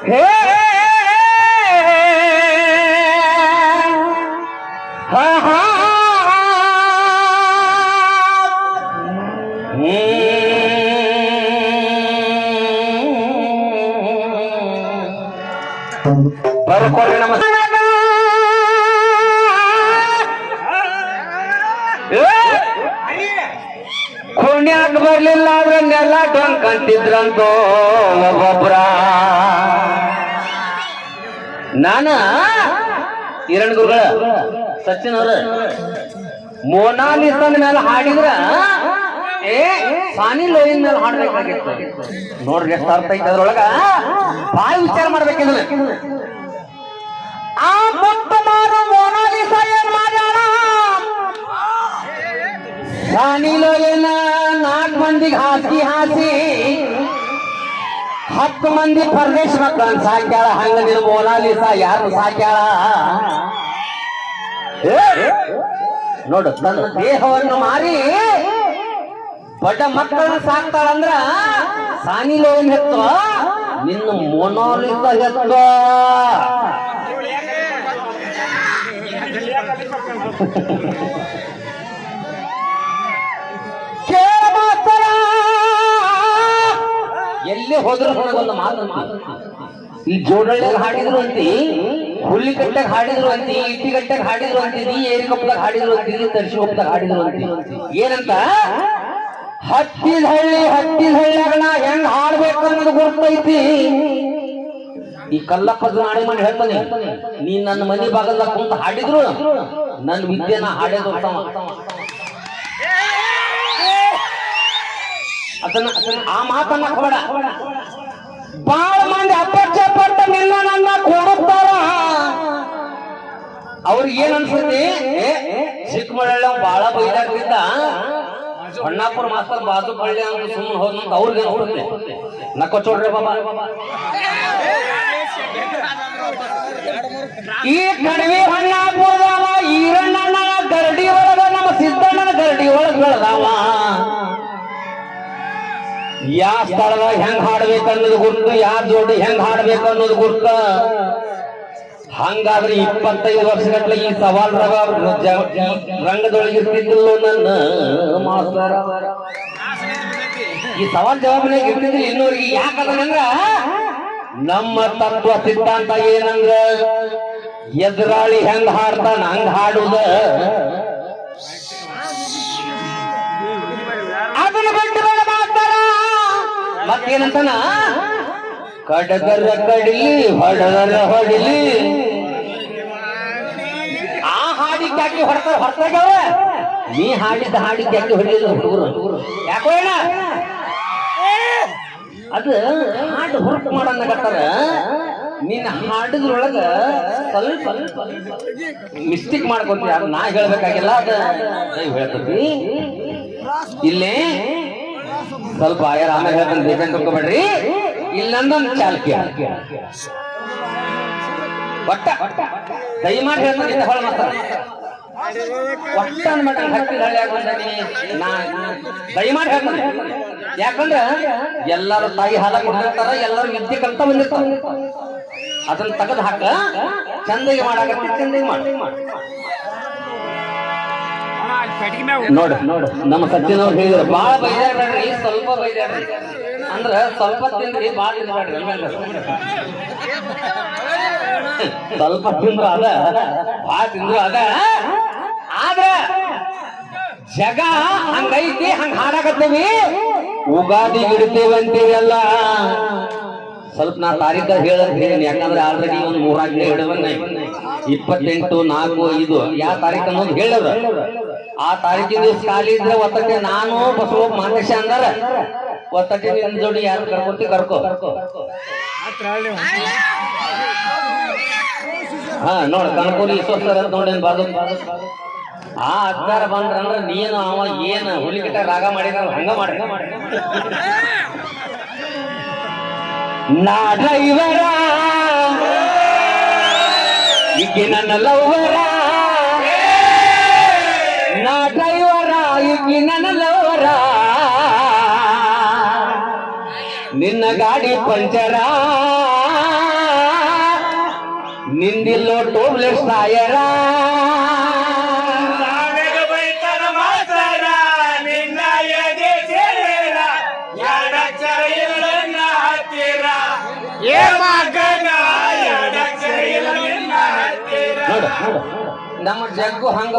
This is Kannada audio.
ಹೇ ಹಾ ಹಾ ಬರ್ಕೊಡ್ರಿ ನಮಸ್ಕಾರ. ಕುಣ್ಯಾಕ ಬರ್ಲಿಲ್ಲ ಆದ್ರೆ ನೆಲ್ಲ ಡೊಂಕಂತಿದ್ರಂತೋ ಒಬ್ಬೊಬ್ರ. ನಾನ ಕಿರಣ್ ಗುರುಗಳ ಸಚಿನ್ ಅವ್ರ ಮೋನಾಲಿಸನ್ ಮೇಲೆ ಹಾಡಿದ್ರ ಸಾನಿ ಲೋಯಿನ್ ಮೇಲೆ ಹಾಡ್ಬೇಕಾಗಿತ್ತು. ನೋಡ್ರಿ ಎಷ್ಟು ಅರ್ಥ ಐತೆ ಅದ್ರೊಳಗ. ಬಾಳ ವಿಚಾರ ಮಾಡ್ಬೇಕಿದ್ರೆ ಆ ಮುಕ್ತ ಮಾರು ಮೋನಾಲಿಸ ಏನ್ ಮಾಡ್ಯಾಳ, ಸಾನಿ ಲೋಯಿನ 4 ಮಂದಿಗೆ ಹಾಸಿ ಹಾಸಿ 10 ಮಂದಿ ಪರದೇಶ ಮಕ್ಕಳನ್ನ ಸಾಕ್ಯಾಳ. ಹಂಗ ನೀನು ಮೋನಾಲಿಸ ಯಾರು ಸಾಕ್ಯಾಳ ನೋಡು. ತನ್ನ ದೇಹವನ್ನು ಮಾರಿ ಬಡ ಮಕ್ಕಳನ್ನ ಸಾಕ್ತಾಳಂದ್ರ ಸಾನಿ ಲೋಯಿನ್ ಹೆತ್ತ, ನಿನ್ನ ಮೋನಾಲಿಸ ಹೆತ್ತ. ಎಲ್ಲಿ ಹೋದ್ರು ನನಗೊಂದು ಮಾತು, ಈ ಜೋಡಳ್ಳಿಗೆ ಹಾಡಿದ್ರು ಅಂತಿ, ಹುಲ್ಲಿಕಟ್ಟೆಗೆ ಹಾಡಿದ್ರು ಅಂತಿ, ಇಟ್ಟಿಗಟ್ಟೆಗೆ ಹಾಡಿದ್ರು ಅಂತಿದಿ, ಏರಿಗೊಪ್ಪದಾಗ ಹಾಡಿದ್ರು ಅಂತಿದಿ, ತರ್ಸಿಗೊಪ್ಪದಾಗ ಹಾಡಿದ್ರು ಅಂತಿ. ಏನಂತ ಹತ್ತಿದ ಹಳ್ಳಿಗಳ ಹೆಂಗ್ ಹಾಡ್ಬೇಕು ಅನ್ನೋದು ಗೊತ್ತೈತಿ. ಈ ಕಲ್ಲಪ್ಪದ ನಾಡಿ ಮಾಡಿ ಹೇಳ್ತಾನೆ, ನೀನ್ ನನ್ನ ಮನೆ ಭಾಗದಾಗ ಕುಂತ ಹಾಡಿದ್ರು ನನ್ನ ವಿದ್ಯೆನ ಹಾಡೋದು ಅದನ್ನ ಆ ಮಾತನ್ನ ಕೊಡ. ಬಾಳ ಮಂದಿ ಅಪಕ್ಷ ಪಟ್ಟ ನಿನ್ನ ನನ್ನ ಕೊಡುತ್ತಾರ. ಅವ್ರಿಗೆ ಏನ್ ಅನ್ಸುತ್ತೆ, ಚಿಕ್ಕಮಳ್ಳ ಬಾಳ ಬೈದಾಗ್ತಿದ್ದ, ಹೊಣ್ಣಾಪುರ ಮಾಸ್ತರ್ ಬಾಜು ಪಳ್ಳಿ ಅಂತ ಸುಮ್ಮನೆ ಹೋದಂತ ಅವ್ರಿಗೆ ನೋಡುತ್ತೆ. ನಕ್ಕೋ ಚೋಡ್ರಿ ಬಾಬಾ. ಈ ಕಡಿಮೆ ಹೊಣ್ಣಾಪುರದವ ಈರಣ್ಣನ ಗರಡಿ ಒಳಗ ನಮ್ಮ ಸಿದ್ದಣ್ಣನ ಗರಡಿ ಒಳಗ ಬೆಳೆದವ. ಯಾ ಸ್ಥಳದಾಗ ಹೆಂಗ್ ಹಾಡ್ಬೇಕು ಅನ್ನೋದು ಗುರ್ತ, ಯಾ ಜೋಡಿ ಹೆಂಗ್ ಹಾಡ್ಬೇಕು ಅನ್ನೋದು ಗುರ್ತ. ಹಂಗಾದ್ರೆ 25 ವರ್ಷಗಟ್ಲೆ ಈ ಸವಾಲ್ರಾಗ ರಂಗದೊಳಗೆ ಇರ್ತಿದ್ದಿಲ್ಲ ನನ್ನ ಮಾಸ್ತರ. ಈ ಸವಾಲ್ ಜವಾಬ್ದಾರಿ ಇರ್ತಿದ್ರು ಇನ್ನೂರಿಗೆ. ಯಾಕಂದ್ರ ನಮ್ಮ ತತ್ವ ಸಿದ್ಧಾಂತ ಏನಂದ್ರ ಎದುರಾಳಿ ಹೆಂಗ್ ಹಾಡ್ತಾನ ಹಂಗ ಹಾಡುದ. ಅದನ್ನ ಬಿಟ್ಟು ಮತ್ತೇನಂತಾನ, ಕಡಗರ ಕಡಿಲಿ ಹೊಡಗರ ಹೊಡಿಲಿ. ಆ ಹಾಡಿಗೆ ಯಾಕೆ ಹೊರತಾಗ್ಯಾವ, ನೀ ಹಾಡಿದ್ದ ಹಾಡಿಗೆ ಯಾಕೆ ಹೊಡಿಲಿಲ್ಲ ಹುಡುಗರು? ಯಾಕೋ ಹೇಳ, ಅದು ಹಾಡು ಹೊರತು ಮಾಡನ್ನಕತ್ತಾರ. ನೀನ್ ಹಾಡಿದ್ರೊಳಗ ಸ್ವಲ್ಪ ಮಿಸ್ಟೇಕ್ ಮಾಡ್ಕೊಂತೀವಿ. ಅದು ನಾ ಹೇಳ್ಬೇಕಾಗಿಲ್ಲ, ಅದ ಹೇಳ್ತೀವಿ. ಇಲ್ಲೇ ಸ್ವಲ್ಪ ಆಯಾರ ಆಮೇಲೆ ಹೇಳ್ತಾನೆ, ಬೇಕಂತ ತಿಳ್ಕೊಬೇಡ್ರಿ. ಇಲ್ಲಂದೊಂದು ಚಾಲ್ಕಿ ಒಟ್ಟ ದಯಮಾಡಿ ಹೇಳ್ತಾನೆ ಹೊಳ ಮಾತಾಡ ಒಟ್ಟ ಅನ್ಬೇಡ. ಹತ್ತಿದ ಹಳ್ಳಿ ಆಗಿ ದಯಮಾಡಿ ಹೇಳ್ತಾನೆ. ಯಾಕಂದ್ರ ಎಲ್ಲರೂ ತಾಯಿ ಹಾಲ ಕೊಟ್ಟಿರ್ತಾರ, ಎಲ್ಲರೂ ವಿದ್ಯೆ ಕಲ್ತ ಬಂದಿರ್ತಾರ. ಅದನ್ನ ತೆಗೆದು ಹಾಕ, ಚಂದಗೆ ಮಾಡಾಕತ್ತಿ ಚಂದಗೆ ಮಾಡಿ. ನೋಡು ನಮ್ಮ ಸತ್ಯನವ್ರು ಹೇಳಿದ್ರು, ಬಾಳ ಬೈದಾಡ್ರಿ, ಸ್ವಲ್ಪ ಬೈದಾಡ್ರಿ ಅಂದ್ರ ಸ್ವಲ್ಪ ತಿಂದ್ರಿ, ಬಾಳ ತಿನ್ಬೇಡ್ರಿ. ಸ್ವಲ್ಪ ತಿಂದ್ರು ಅದ, ಬಾಳ ತಿಂದ್ರು ಅದ. ಆದ್ರ ಜಗ ಹಂಗೈತಿ, ಹಂಗ ಹಾಡಾಕತ್ತೀವಿ. ಉಗಾದಿ ಇಡ್ತೇವಂತೀವಲ್ಲ, ಸ್ವಲ್ಪ ನಾ ತಾರೀಖ ಹೇಳಂತೀನಿ. ಯಾಕಂದ್ರೆ ಆಲ್ರೆಡಿ ಒಂದು 3 ಹೇಳವನ್ನ 28/4/5 ಯಾವ ತಾರೀಖು ಅನ್ನೋದು ಹೇಳದ. ಆ ತಾರೀಕಿನ ದಿವಸ ಖಾಲಿ ಇದ್ರೆ ಒತ್ತಟ್ಟೆ ನಾನು ಬಸವ ಮಾದೇಶ ಅಂದಾರ, ಒತ್ತಟ್ಟೆ ನಿನ್ನ ಜೋಡಿ ಯಾರು ಕರ್ಕೊತಿ ಕರ್ಕೋ. ಹಾ ನೋಡ ಕನ್ಕೋಲಿ ಈಶ್ವರ ನೋಡೇನ್ ಬಾದು. ಆ ಅಧಿಕಾರ ಬಂದ್ರಂದ್ರ ನೀನು ಅವ ಏನ್ ಹುಲಿಕಿಟ ರಾಗ ಮಾಡಿದ ಹಂಗ ಮಾಡಿ. ನಾ ಡ್ರೈವರ ಈಗ ನನ್ನ ಲವ್ವರ, ನಾ ಡ್ರೈವರ ಈಗ ನನ್ನ ಲವ್ವರ, ನಿನ್ನ ಗಾಡಿ ಪಂಚರ ನಿಂದಿಲ್ಲೋ ಟೋಬ್ಲೆಸ್ ತಾಯರ ನಾವೆಗ ಬೈತನ ಮಾತರ ನಿನ್ನ ಎದೆ ಸೇರ ಎರಡಕ್ಷರ ಇಲ್ಲ ಹತ್ತಿರ ಏ ಮಗನ ಎರಡಕ್ಷರ ಇಲ್ಲ ಹತ್ತಿರ ನೋಡು ನಮ್ಮ ಜಗ್ಗು ಹಂಗ